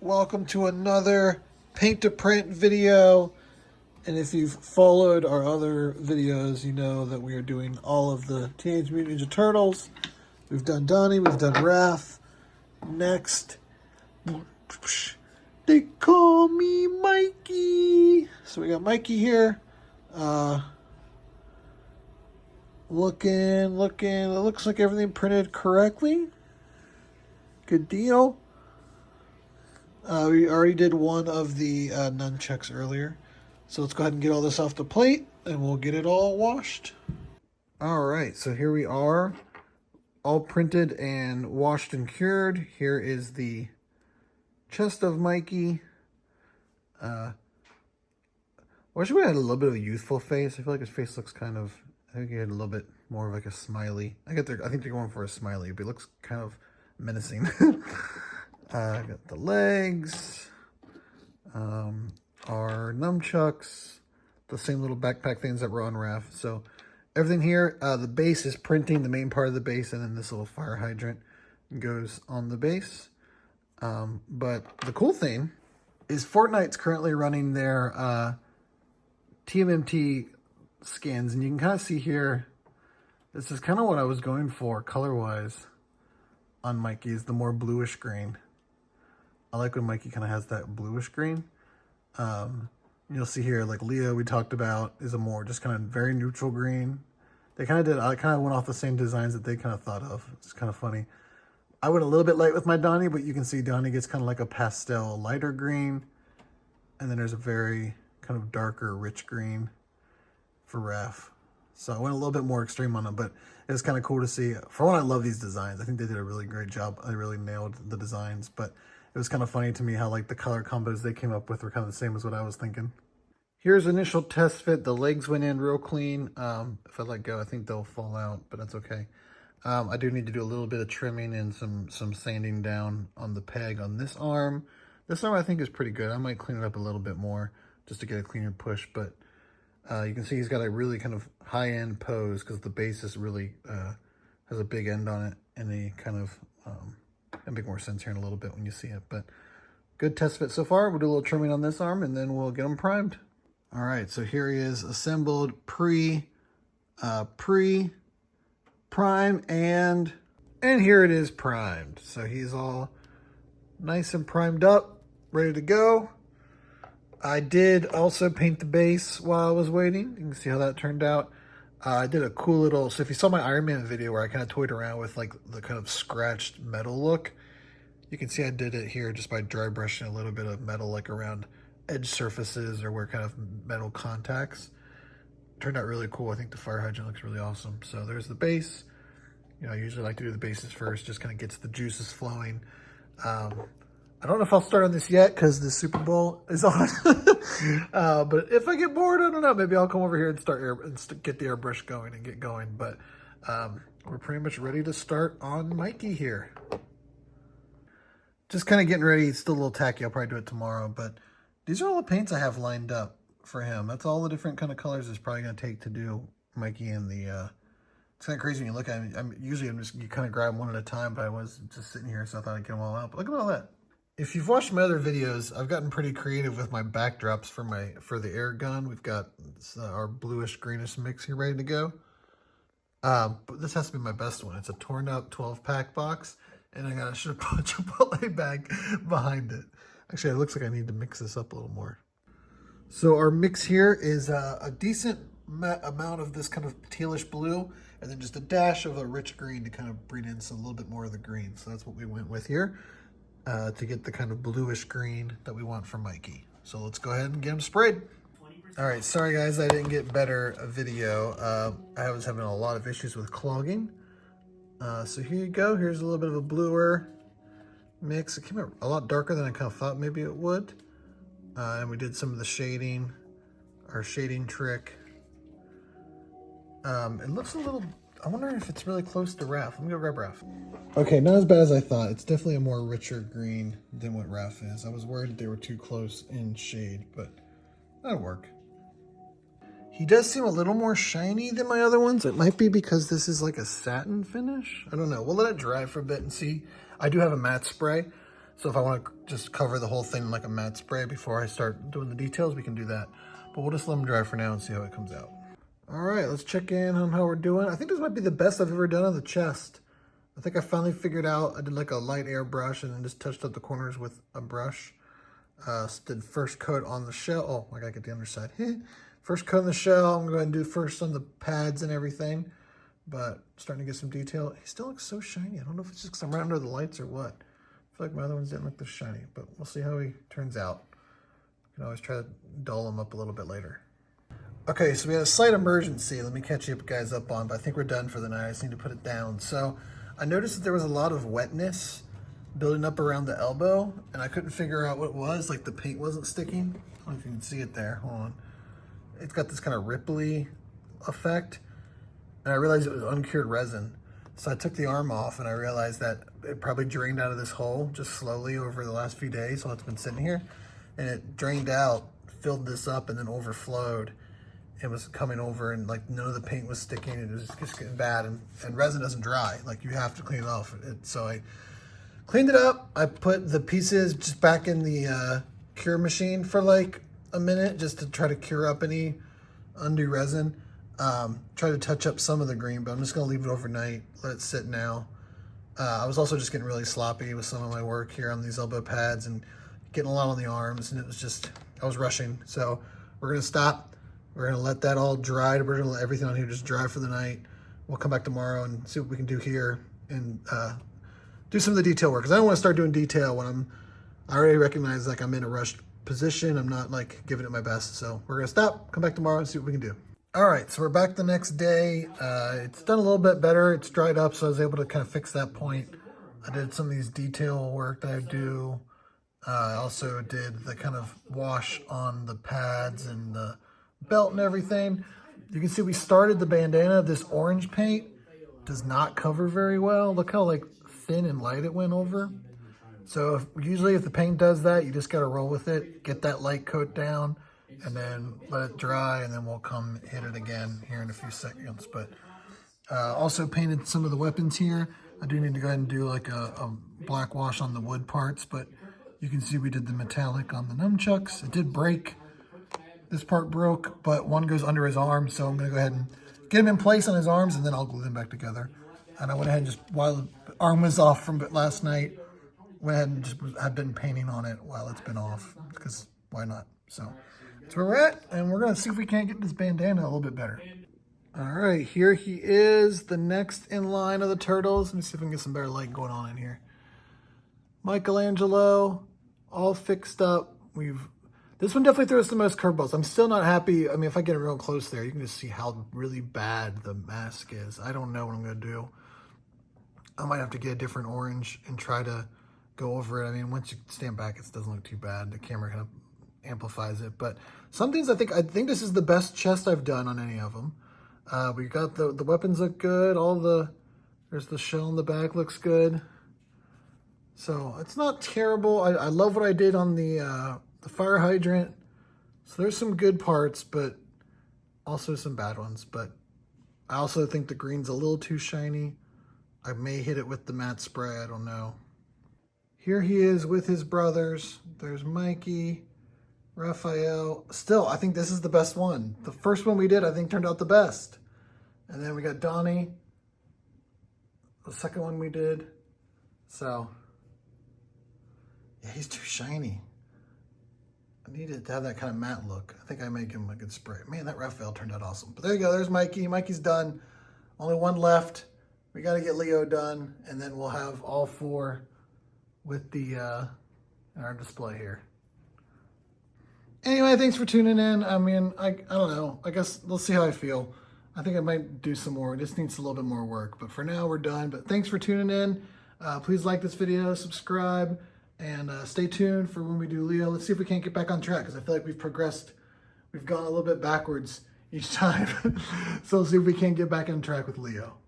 Welcome to another paint to print video. And if you've followed our other videos, you know that we are doing all of the Teenage Mutant Ninja Turtles. We've done Donnie, we've done Raph. Next, they call me Mikey. So we got Mikey here. Looking. It looks like everything printed correctly. Good deal. We already did one of the nunchucks earlier. So let's go ahead and get all this off the plate and we'll get it all washed. All right, so here we are, all printed and washed and cured. Here is the chest of Mikey. I wish we had a little bit of a youthful face. I feel like his face looks kind of, I think he had a little bit more of like a smiley. I think they're going for a smiley, but it looks kind of menacing. Got the legs, our nunchucks, the same little backpack things that were on Raph. So everything here, the base is printing, the main part of the base, and then this little fire hydrant goes on the base. But the cool thing is Fortnite's currently running their TMNT scans, and you can kind of see here, this is kind of what I was going for color-wise on Mikey's, the more bluish green. I like when Mikey kind of has that bluish green. You'll see here, like Leo we talked about is a more just kind of very neutral green. They kind of did, I kind of went off the same designs that they kind of thought of. It's kind of funny. I went a little bit light with my Donnie, but you can see Donnie gets kind of like a pastel lighter green. And then there's a very kind of darker, rich green for Raph. So I went a little bit more extreme on them, but it was kind of cool to see. For one, I love these designs. I think they did a really great job. They really nailed the designs, but it was kind of funny to me how like the color combos they came up with were kind of the same as what I was thinking. Here's initial test fit. The legs went in real clean. If I let go, I think they'll fall out, but that's okay. I do need to do a little bit of trimming and some sanding down on the peg on this arm. This arm I think is pretty good. I might clean it up a little bit more just to get a cleaner push, but you can see he's got a really kind of high-end pose because the base is really has a big end on it, and they kind of it'll make more sense here in a little bit when you see it. But good test fit so far. We'll do a little trimming on this arm, and then we'll get him primed. All right, so here he is assembled prime, and here it is primed. So he's all nice and primed up, ready to go. I did also paint the base while I was waiting. You can see how that turned out. I did a cool little, so if you saw my Iron Man video where I kind of toyed around with like the kind of scratched metal look, you can see I did it here just by dry brushing a little bit of metal like around edge surfaces or where kind of metal contacts. Turned out really cool. I think the fire hydrant looks really awesome. So there's the base. You know, I usually like to do the bases first, just kind of gets the juices flowing. I don't know if I'll start on this yet because the Super Bowl is on. But if I get bored, I don't know. Maybe I'll come over here and get the airbrush going and get going. But we're pretty much ready to start on Mikey here. Just kind of getting ready. It's still a little tacky. I'll probably do it tomorrow. But these are all the paints I have lined up for him. That's all the different kind of colors it's probably going to take to do Mikey and the... It's kind of crazy when you look at it. You kind of grab them one at a time. But I was just sitting here, so I thought I'd get them all out. But look at all that. If you've watched my other videos, I've gotten pretty creative with my backdrops for the air gun. We've got our bluish greenish mix here ready to go. But this has to be my best one. It's a torn up 12-pack box, and I got a Chipotle bag behind it. Actually, it looks like I need to mix this up a little more. So our mix here is a decent amount of this kind of tealish blue, and then just a dash of a rich green to kind of bring in a little bit more of the green. So that's what we went with here. To get the kind of bluish green that we want for Mikey. So let's go ahead and get him sprayed. All right, sorry guys, I didn't get better video. I was having a lot of issues with clogging. So here you go. Here's a little bit of a bluer mix. It came out a lot darker than I kind of thought maybe it would. And we did some of the shading, our shading trick. It looks a little, I wonder if it's really close to Raph. Let me go grab Raph. Okay, not as bad as I thought. It's definitely a more richer green than what Raph is. I was worried they were too close in shade, but that'll work. He does seem a little more shiny than my other ones. It might be because this is like a satin finish. I don't know. We'll let it dry for a bit and see. I do have a matte spray, So if I want to just cover the whole thing in like a matte spray before I start doing the details, we can do that. But we'll just let them dry for now and see how it comes out. All right, let's check in on how we're doing. I think this might be the best I've ever done on the chest. I think I finally figured out, I did like a light airbrush and then just touched up the corners with a brush. Did first coat on the shell. Oh, I gotta get the underside. First coat on the shell. I'm going to do first on the pads and everything. But starting to get some detail. He still looks so shiny. I don't know if it's just because I'm right under the lights or what. I feel like my other ones didn't look this shiny, but we'll see how he turns out. You can always try to dull him up a little bit later. Okay, so we had a slight emergency. Let me catch you guys up on, but I think we're done for the night. I just need to put it down. So I noticed that there was a lot of wetness building up around the elbow, and I couldn't figure out what it was. Like the paint wasn't sticking. I don't know if you can see it there. Hold on. It's got this kind of ripply effect. And I realized it was uncured resin. So I took the arm off and I realized that it probably drained out of this hole just slowly over the last few days while it's been sitting here. And it drained out, filled this up, and then overflowed. It was coming over and like none of the paint was sticking. It was just getting bad. And resin doesn't dry. Like you have to clean it off. So I cleaned it up. I put the pieces just back in the cure machine for like a minute just to try to cure up any undue resin. Try to touch up some of the green, but I'm just going to leave it overnight, let it sit now. I was also just getting really sloppy with some of my work here on these elbow pads and getting a lot on the arms, and it was just, I was rushing. So we're going to stop. We're going to let that all dry. We're going to let everything on here just dry for the night. We'll come back tomorrow and see what we can do here and do some of the detail work. Because I don't want to start doing detail when I already recognize like I'm in a rushed position. I'm not like giving it my best. So we're going to stop, come back tomorrow and see what we can do. All right, so we're back the next day. It's done a little bit better. It's dried up, so I was able to kind of fix that point. I did some of these detail work that I do. I also did the kind of wash on the pads and the belt and everything. You can see we started the bandana. This orange paint does not cover very well. Look how like thin and light it went over. So usually if the paint does that, you just got to roll with it, get that light coat down, and then let it dry, and then we'll come hit it again here in a few seconds. But also painted some of the weapons here. I do need to go ahead and do like a black wash on the wood parts, but you can see we did the metallic on the nunchucks. It did break. This part broke, but one goes under his arm, so I'm going to go ahead and get him in place on his arms, and then I'll glue them back together. And I went ahead and just, while the arm was off from last night, went ahead and just had been painting on it while it's been off, because why not? So that's where we're at, and we're going to see if we can't get this bandana a little bit better. All right, here he is, the next in line of the turtles. Let me see if we can get some better light going on in here. Michelangelo, all fixed up. This one definitely threw us the most curveballs. I'm still not happy. I mean, if I get it real close there, you can just see how really bad the mask is. I don't know what I'm going to do. I might have to get a different orange and try to go over it. I mean, once you stand back, it doesn't look too bad. The camera kind of amplifies it. But some things I think this is the best chest I've done on any of them. We got the weapons look good. There's the shell in the back looks good. So it's not terrible. I love what I did on the fire hydrant. So there's some good parts, but also some bad ones. But I also think the green's a little too shiny. I may hit it with the matte spray. I don't know. Here he is with his brothers. There's Mikey, Raphael. Still, I think this is the best one. The first one we did, I think, turned out the best. And then we got Donnie. The second one we did. So, yeah, he's too shiny. I needed to have that kind of matte look. I think I may give him a good spray. Man, that Raphael turned out awesome. But there you go. There's Mikey. Mikey's done. Only one left. We got to get Leo done, and then we'll have all four with the in our display here. Anyway, thanks for tuning in. I mean, I don't know. I guess let's see how I feel. I think I might do some more. It just needs a little bit more work. But for now, we're done. But thanks for tuning in. Please like this video, subscribe, and stay tuned for when we do Leo. Let's see if we can't get back on track, because I feel like we've progressed. We've gone a little bit backwards each time. So let's see if we can't get back on track with Leo.